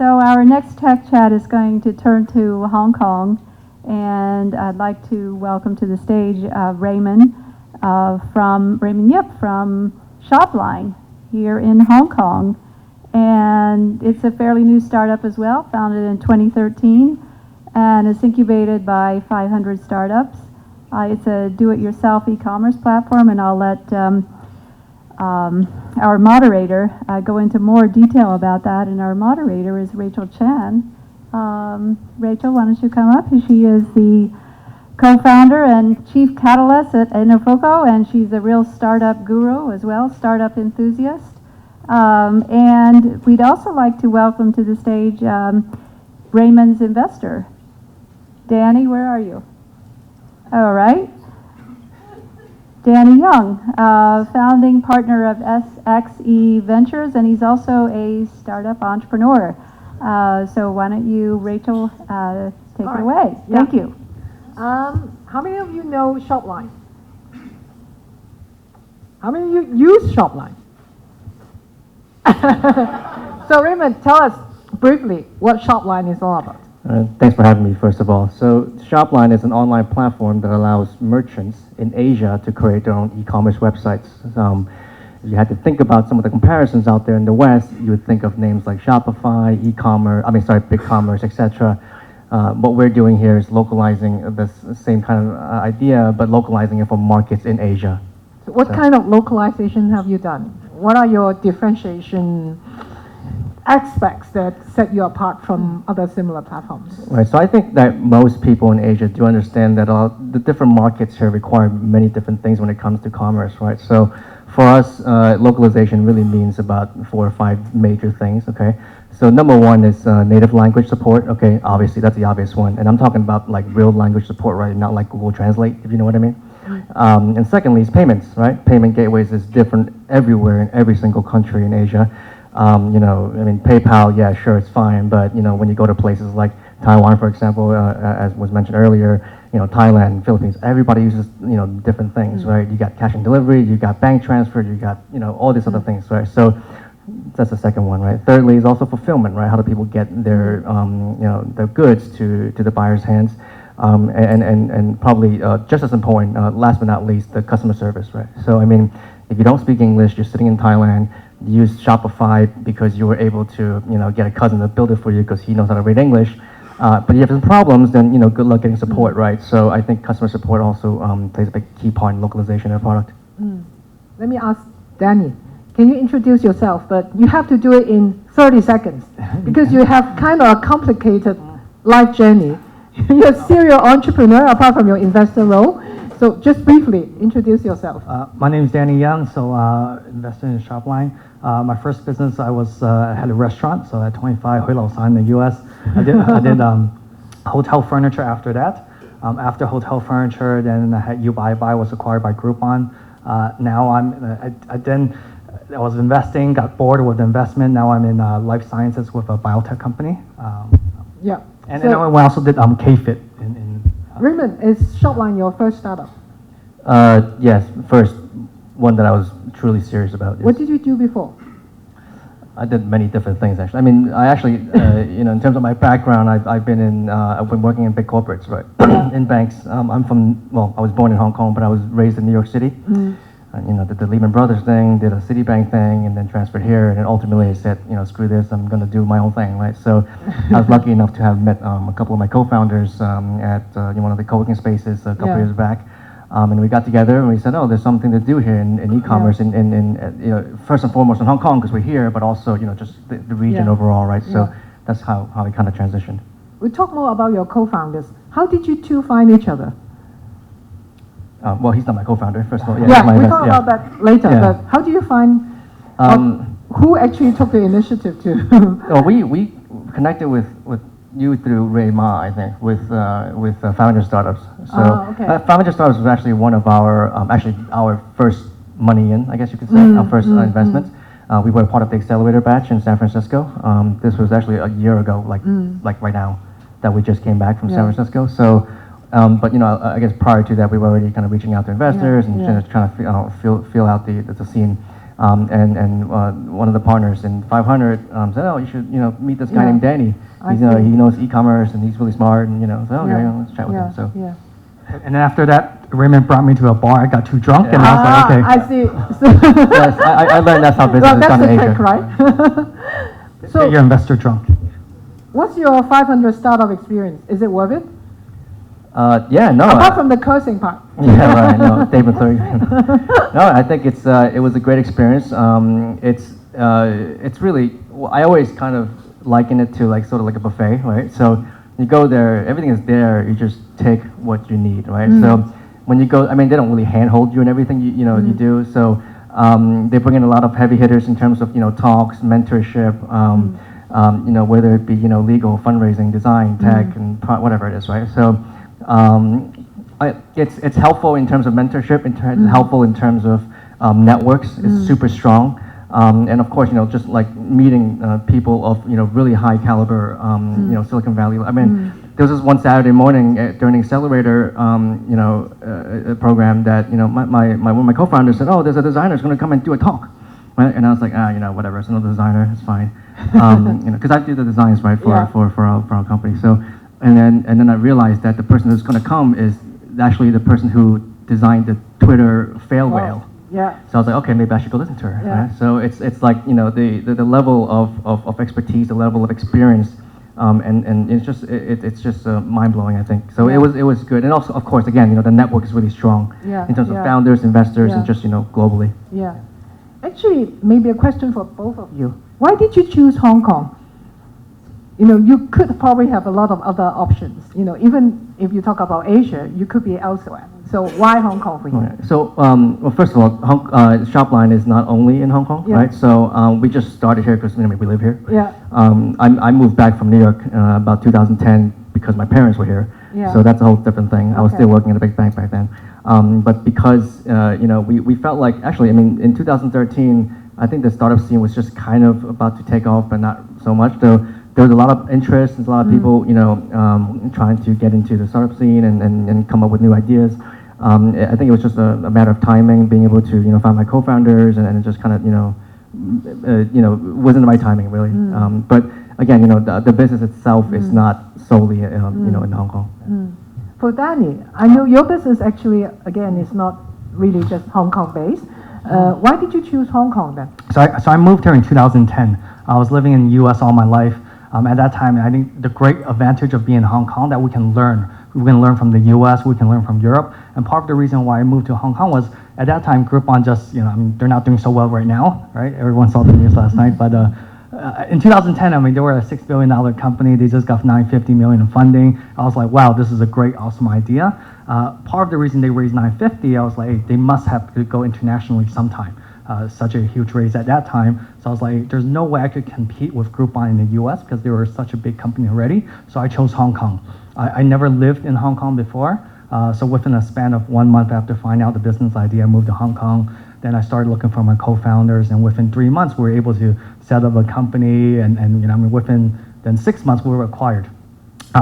So our next tech chat is going to turn to Hong Kong, and I'd like to welcome to the stage Raymond Yip from Shopline here in Hong Kong. And it's a fairly new startup as well, founded in 2013, and is incubated by 500 startups. It's a do-it-yourself e-commerce platform, and I'll let our moderator go into more detail about that. And our moderator is Rachel Chan. Rachel, why don't you come up? She is the co-founder and chief catalyst at Innofoco, and she's a real startup guru as well, startup enthusiast. And we'd also like to welcome to the stage Raymond's investor. Danny, where are you? All right. Danny Yeung, founding partner of SXE Ventures, and he's also a startup entrepreneur. So why don't you, Rachel, take it away. Yeah. Thank you. How many of you know Shopline? How many of you use Shopline? So Raymond, tell us briefly what Shopline is all about. Thanks for having me, first of all. So Shopline is an online platform that allows merchants in Asia to create their own e-commerce websites. If you had to think about some of the comparisons out there in the West, you would think of names like Shopify, BigCommerce, etc. What we're doing here is localizing this same kind of idea, but localizing it for markets in Asia. So what kind of localization have you done? What are your differentiation aspects that set you apart from other similar platforms? Right, so I think that most people in Asia do understand that the different markets here require many different things when it comes to commerce, right? So for us, localization really means about 4 or 5 major things, okay? So number one is native language support, okay? Obviously, that's the obvious one. And I'm talking about like real language support, right? Not like Google Translate, if you know what I mean. And secondly is payments, right? Payment gateways is different everywhere in every single country in Asia. PayPal, yeah, sure, it's fine, but when you go to places like Taiwan, for example, as was mentioned earlier, Thailand, Philippines, everybody uses different things, right? You got cash and delivery, you got bank transfer, you got all these other things, right? So that's the second one, right? Thirdly is also fulfillment, right? How do people get their their goods to the buyer's hands? And probably just as important, last but not least, the customer service, right? So I mean, if you don't speak English, you're sitting in Thailand, you use Shopify because you were able to get a cousin to build it for you because he knows how to read English. But if you have some problems, then good luck getting support, right? So I think customer support also plays a big key part in localization of the product. Let me ask Danny. Can you introduce yourself? But you have to do it in 30 seconds because you have kind of a complicated life journey. You're a serial entrepreneur apart from your investor role. So just briefly, introduce yourself. My name is Danny Yeung, so investor in Shopline. My first business, I had a restaurant, so at 25 Hui Lao San in the U.S. I did hotel furniture after that. After hotel furniture, then I had YouBuy was acquired by Groupon. Now I was investing, got bored with investment. Now I'm in life sciences with a biotech company. Yeah. And then I also did KFit. Raymond, is Shopline your first startup? Yes, first one that I was truly serious about. Yes. What did you do before? I did many different things actually. I mean, I actually, in terms of my background, I've been working in big corporates, right? In banks. I was born in Hong Kong, but I was raised in New York City. Did the Lehman Brothers thing, did a Citibank thing, and then transferred here. And then ultimately I said, screw this, I'm going to do my own thing, right? So I was lucky enough to have met a couple of my co-founders at one of the co-working spaces a couple years back. And we got together and we said, oh, there's something to do here in e-commerce, in first and foremost in Hong Kong because we're here, but also just the region overall, right? So that's how we kind of transitioned. We'll talk more about your co-founders. How did you two find each other? Well, he's not my co-founder, first of all. We'll talk about that later. But how do you find, who actually took the initiative to? We connected with you through Raymond, I think, with Founder Startups. So Founder Startups was actually one of our first money in, I guess you could say, our first investment. We were part of the accelerator batch in San Francisco. This was actually a year ago, like right now, that we just came back from San Francisco. So. But I guess prior to that, we were already kind of reaching out to investors and trying to feel out the scene. One of the partners in 500 said, "Oh, you should meet this guy Yeah. named Danny. I He see. knows e-commerce and he's really smart." And so okay, Yeah. let's chat with him. So Yeah. And then after that, Raymond brought me to a bar. I got too drunk, and I was like, okay. I see. yes, I learned that's how business Well, is that's done the in Asia. trick, right? Get So, your investor drunk. what's your 500 startup experience? Is it worth it? Yeah, no. Apart from the cursing part. Yeah, right. No, David Thurg. No, I think it was a great experience. It's really, I always kind of liken it to sort of like a buffet, right? So you go there, everything is there. You just take what you need, right? So when you go, I mean, they don't really handhold you and everything you do. So they bring in a lot of heavy hitters in terms of talks, mentorship. Whether it be legal, fundraising, design, tech, and whatever it is, right? So it's helpful in terms of mentorship. Helpful in terms of networks. It's super strong. And of course, just like meeting people of really high caliber, Silicon Valley. I mean, there was this one Saturday morning during Accelerator, program that one of my co-founders said, "Oh, there's a designer who's going to come and do a talk," right? And I was like, whatever, it's another designer, it's fine, because I do the designs right for our company. So, and then I realized that the person who's going to come is actually the person who designed the Twitter fail whale. Yeah. So I was like, okay, maybe I should go listen to her. Yeah. Right? So it's like the level of expertise, the level of experience, and it's just mind blowing. I think so. Yeah. It was good, and also of course again the network is really strong in terms of founders, investors, and just globally. Yeah. Actually, maybe a question for both of you. Why did you choose Hong Kong? You could probably have a lot of other options. Even if you talk about Asia, you could be elsewhere. So why Hong Kong for you? Right. So, well, first of all, Shopline is not only in Hong Kong, Yeah. right? So we just started here because we live here. Yeah. I moved back from New York about 2010 because my parents were here. Yeah. So that's a whole different thing. I was Okay. still working at a big bank back then. But because we felt like actually, I mean, in 2013, I think the startup scene was just kind of about to take off, but not so much. So there was a lot of interest. There's a lot of people, trying to get into the startup scene and come up with new ideas. I think it was just a matter of timing, being able to find my co-founders, and it just kind of wasn't the right timing really. But again, the business itself is not solely in Hong Kong. For Danny, I know your business actually, again, is not really just Hong Kong based. Why did you choose Hong Kong then? So I moved here in 2010. I was living in the U.S. all my life. At that time, I think the great advantage of being in Hong Kong that we can learn. We can learn from the U.S., we can learn from Europe. And part of the reason why I moved to Hong Kong was at that time, Groupon just, they're not doing so well right now, right? Everyone saw the news last night. But in 2010, they were a $6 billion company. They just got $950 million in funding. I was like, wow, this is a great, awesome idea. Part of the reason they raised $950, I was like, hey, they must have to go internationally sometime. Such a huge raise at that time. So I was like, there's no way I could compete with Groupon in the US because they were such a big company already. So I chose Hong Kong. I never lived in Hong Kong before. So within a span of 1 month after finding out the business idea, I moved to Hong Kong. Then I started looking for my co-founders, and within 3 months, we were able to set up a company, and within then 6 months, we were acquired.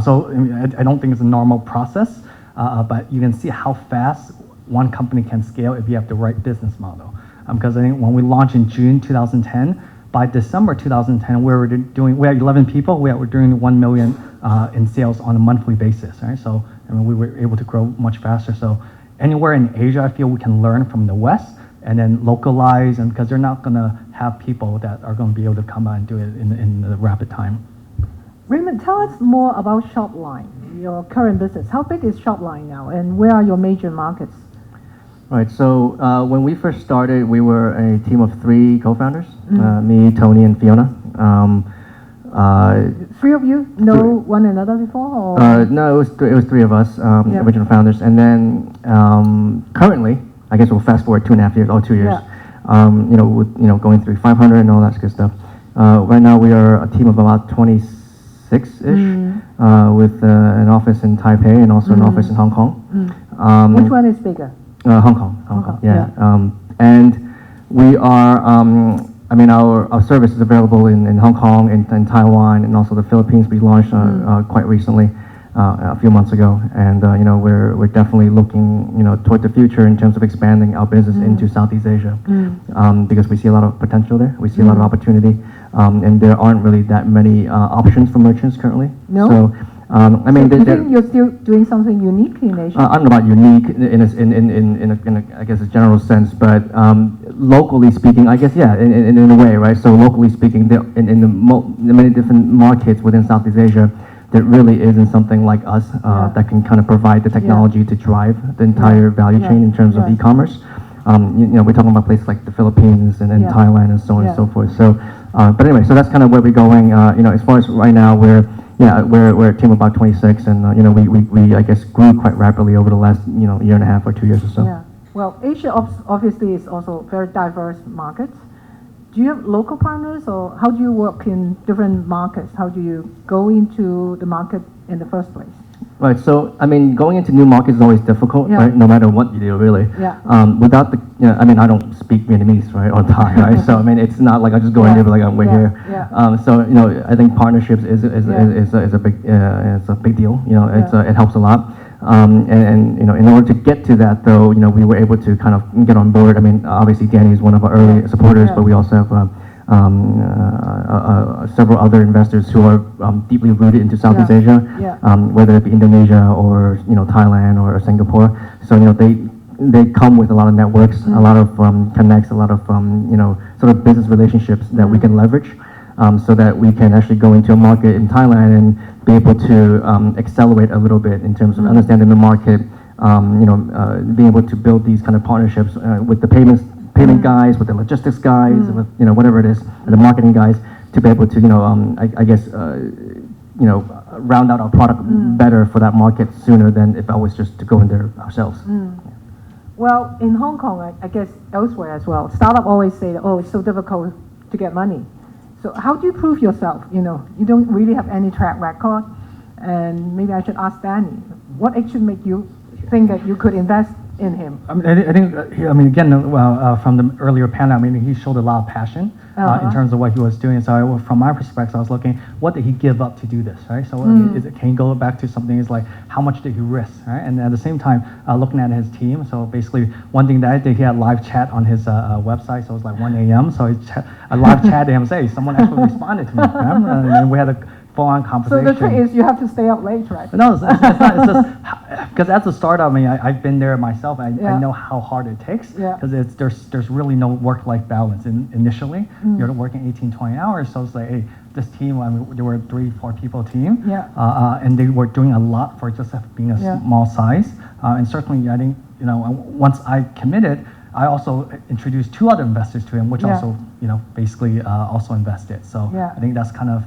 So I don't think it's a normal process, but you can see how fast one company can scale if you have the right business model. Because I think when we launched in June 2010, by December 2010, we had 11 people. We were doing 1 million in sales on a monthly basis, right? So we were able to grow much faster. So anywhere in Asia, I feel we can learn from the West and then localize, and because they're not going to have people that are going to be able to come out and do it in a rapid time. Raymond, tell us more about Shopline, your current business. How big is Shopline now, and where are your major markets? Right. So when we first started, we were a team of 3 co-founders: me, Tony, and Fiona. 3 of you know one another before? Or? No, it was 3 of us, original founders, and then currently, I guess we'll fast forward 2.5 years, 2 years. Yeah. Going through 500 and all that good stuff. Right now, we are a team of about 26-ish, with an office in Taipei and also an office in Hong Kong. Which one is bigger? Hong Kong, yeah. And we are, our service is available in Hong Kong, in Taiwan, and also the Philippines. We launched quite recently. a few months ago, and we're definitely looking toward the future in terms of expanding our business into Southeast Asia, because we see a lot of potential there. We see a lot of opportunity, and there aren't really that many options for merchants currently. No? So, I mean, You think you're still doing something unique in Asia? I don't know about unique in a, I guess, a general sense, but locally speaking, I guess, yeah, in a way, right? So locally speaking, in the many different markets within Southeast Asia, there really isn't something like us that can kind of provide the technology to drive the entire value chain in terms of e-commerce. We're talking about places like the Philippines and then Thailand and so on and so forth. So, but anyway, so that's kind of where we're going. As far as right now, we're a team of about 26, and we I guess grew quite rapidly over the last year and a half or 2 years or so. Yeah. Well, Asia obviously is also very diverse markets. Do you have local partners, or how do you work in different markets? How do you go into the market in the first place? Right. So I mean, going into new markets is always difficult, right? No matter what you do, really. Yeah. Without the, I mean, I don't speak Vietnamese, right, or Thai, right? So I mean, it's not like I just go in there, like we're here. Yeah. So I think partnerships is a big deal. It helps a lot. And in order to get to that, though, we were able to kind of get on board. I mean, obviously Danny is one of our early supporters, but we also have several other investors who are deeply rooted into Southeast Asia, whether it be Indonesia or Thailand or Singapore. So they come with a lot of networks, a lot of connects, a lot of sort of business relationships that we can leverage, so that we can actually go into a market in Thailand and be able to accelerate a little bit in terms of understanding the market, being able to build these kind of partnerships with the payment guys, with the logistics guys, with whatever it is, and the marketing guys, to be able to I guess round out our product better for that market sooner than if I was just to go in there ourselves. Well, in Hong Kong, I guess elsewhere as well, startup always say, oh, it's so difficult to get money. So how do you prove yourself? You don't really have any track record, and maybe I should ask Danny, what actually make you think that you could invest in him? I think again, from the earlier panel, he showed a lot of passion in terms of what he was doing. So from my perspective, I was looking, what did he give up to do this, right? So can you go back to something is like, how much did he risk, right? And at the same time, looking at his team, so basically one thing that I did, he had live chat on his website, so it was like 1 a.m. So I live chatted him, say, someone actually responded to me, right? And then we had a full-on conversation. So the trick is you have to stay up late, right? No, it's not. It's just because as a startup, I've been there myself. I know how hard it takes, because there's really no work-life balance initially. You're working 18, 20 hours, so it's like, hey, this team, there were 3-4 people team, and they were doing a lot for just being a small size. And certainly, I think once I committed, I also introduced 2 other investors to him, which also basically also invested. So I think that's kind of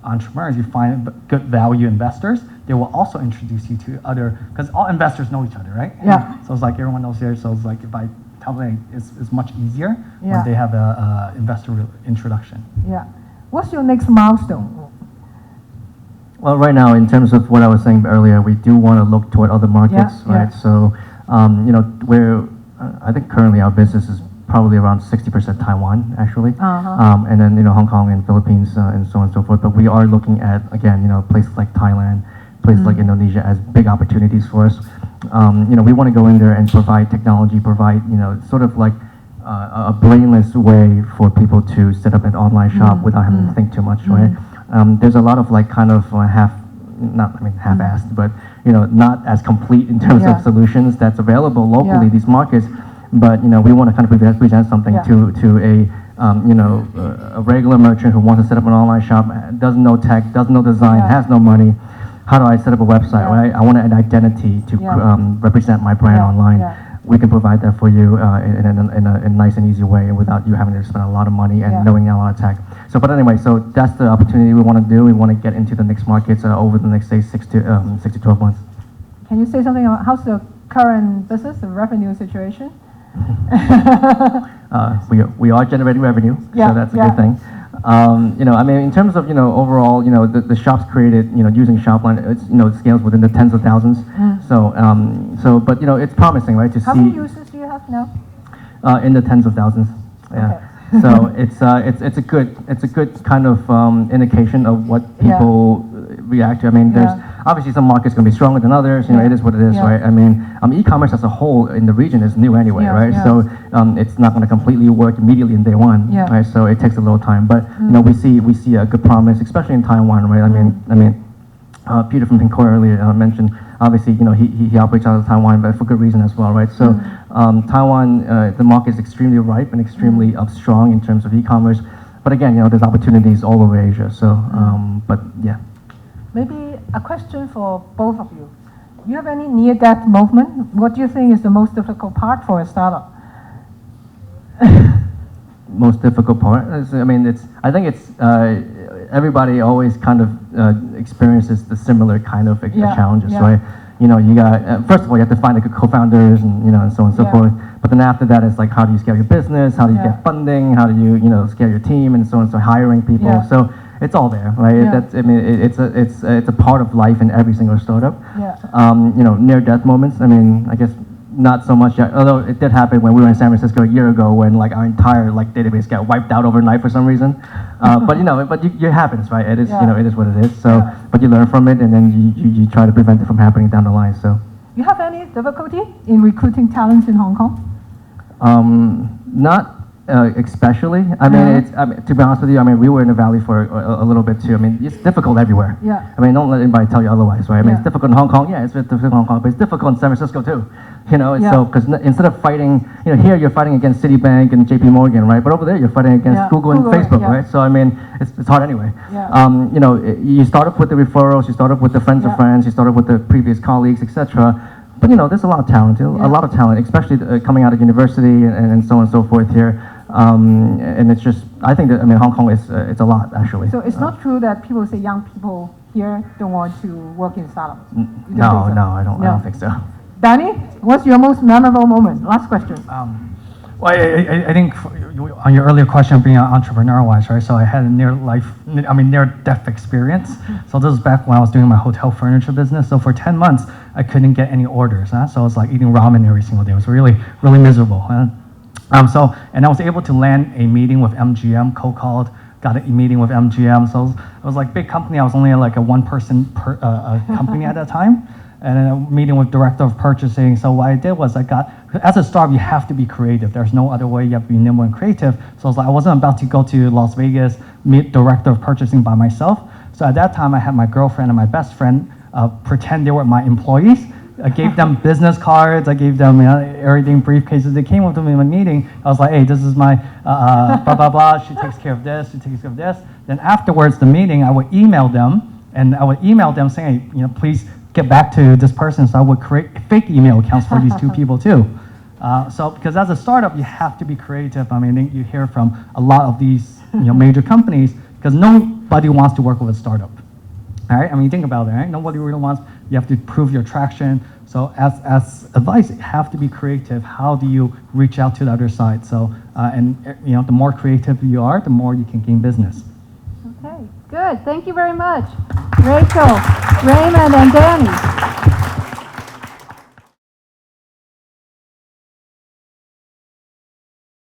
entrepreneurs. You find good value investors, they will also introduce you to other, because all investors know each other, right? Yeah. So it's like everyone knows here. So it's like if I tell them, it's much easier when they have a investor introduction. Yeah. What's your next milestone? Well, right now, in terms of what I was saying earlier, we do want to look toward other markets, right? So, I think currently our business is probably around 60% Taiwan, actually, and then Hong Kong and Philippines and so on and so forth. But we are looking at, again, places like Thailand, places like Indonesia as big opportunities for us. We want to go in there and provide technology, provide sort of like a brainless way for people to set up an online shop without having to think too much, right? There's a lot of like kind of half-assed, but not as complete in terms of solutions that's available locally, these markets. But we want to kind of present something to a regular merchant who wants to set up an online shop, doesn't know tech, doesn't know design, has no money. How do I set up a website, right? I want an identity to represent my brand online. We can provide that for you in a nice and easy way, and without you having to spend a lot of money and knowing a lot of tech. So, but anyway, so that's the opportunity we want to do. We want to get into the next markets over the next, say, 6 to 12 months. Can you say something about how's the current business, the revenue situation? We are generating revenue, so that's a good thing. In terms of overall, the shops created, using Shopline, it's it scales within the tens of thousands. But it's promising, right? To How many users do you have now? In the tens of thousands. Yeah. Okay. So it's a good kind of indication of what people react to. I mean, obviously some markets going to be stronger than others. You know, it is what it is, Yeah. right? I mean, e-commerce as a whole in the region is new anyway, Yeah, right? yeah. So it's not going to completely work immediately in day one, Yeah. right? So it takes a little time, but you know, we see a good promise, especially in Taiwan, right? I mean, Peter from Pincor earlier mentioned, obviously, you know, he operates out of Taiwan, but for good reason as well, right? So Taiwan, the market is extremely ripe and extremely strong in terms of e-commerce. But again, you know, there's opportunities all over Asia. So, but yeah. Maybe a question for both of you. Do you have any near-death moment? What do you think is the most difficult part for a startup? Most difficult part is, I mean, I think it's everybody always kind of experiences the similar kind of challenges, right? You know, you got first of all, you have to find the good co-founders, and you know, and so on and so forth. But then after that, it's like, how do you scale your business? How do you get funding? How do you scale your team, and so on? So hiring people. So it's all there, right? That's, I mean, it's a part of life in every single startup. You know, near-death moments. I mean, I guess not so much yet, although it did happen when we were in San Francisco a year ago, when like our entire like database got wiped out overnight for some reason. But you know, it happens, right? It is, you know, it is what it is. So, but you learn from it, and then you try to prevent it from happening down the line. So, You have any difficulty in recruiting talents in Hong Kong? Not especially. I mean, to be honest with you, I mean, we were in the Valley for a little bit too. I mean, it's difficult everywhere. I mean, don't let anybody tell you otherwise, right? I mean, it's difficult in Hong Kong. Yeah, it's difficult in Hong Kong, but it's difficult in San Francisco too. You know, so because instead of fighting, you know, here you're fighting against Citibank and JP Morgan, right? But over there you're fighting against Google and Facebook, right? So I mean, it's hard anyway. You know, you start up with the referrals, you start up with the friends of friends, you start up with the previous colleagues, etc. But you know, there's a lot of talent, especially coming out of university and so on and so forth here. And it's just, I think that, I mean, Hong Kong is, it's a lot actually. So it's not true that people say young people here don't want to work in startups? No, I don't think so. Danny, what's your most memorable moment? Last question. Well, I think on your earlier question of being an entrepreneur-wise, right? So I had a near-death experience. So this was back when I was doing my hotel furniture business. So for 10 months, I couldn't get any orders. So I was like eating ramen every single day. It was really, really miserable. And I was able to land a meeting with MGM, co-called, got a meeting with MGM. So it was like big company. I was only like a one-person company at that time. And then a meeting with director of purchasing. So what I did was as a startup, you have to be creative. There's no other way. You have to be nimble and creative. So I was like, I wasn't about to go to Las Vegas, meet director of purchasing by myself. So at that time, I had my girlfriend and my best friend pretend they were my employees. I gave them business cards. I gave them everything, briefcases. They came up to me in my meeting. I was like, hey, this is my blah, blah, blah. She takes care of this. She takes care of this. Then afterwards, the meeting, I would email them. And I would email them saying, hey, please get back to this person. So I would create fake email accounts for these two people too. So because as a startup, you have to be creative. I mean, you hear from a lot of these major companies, because nobody wants to work with a startup. All right, I mean, think about it, right? Nobody really wants, you have to prove your traction. So as advice, you have to be creative. How do you reach out to the other side? So, the more creative you are, the more you can gain business. Okay, good. Thank you very much, Rachel, Raymond, and Danny.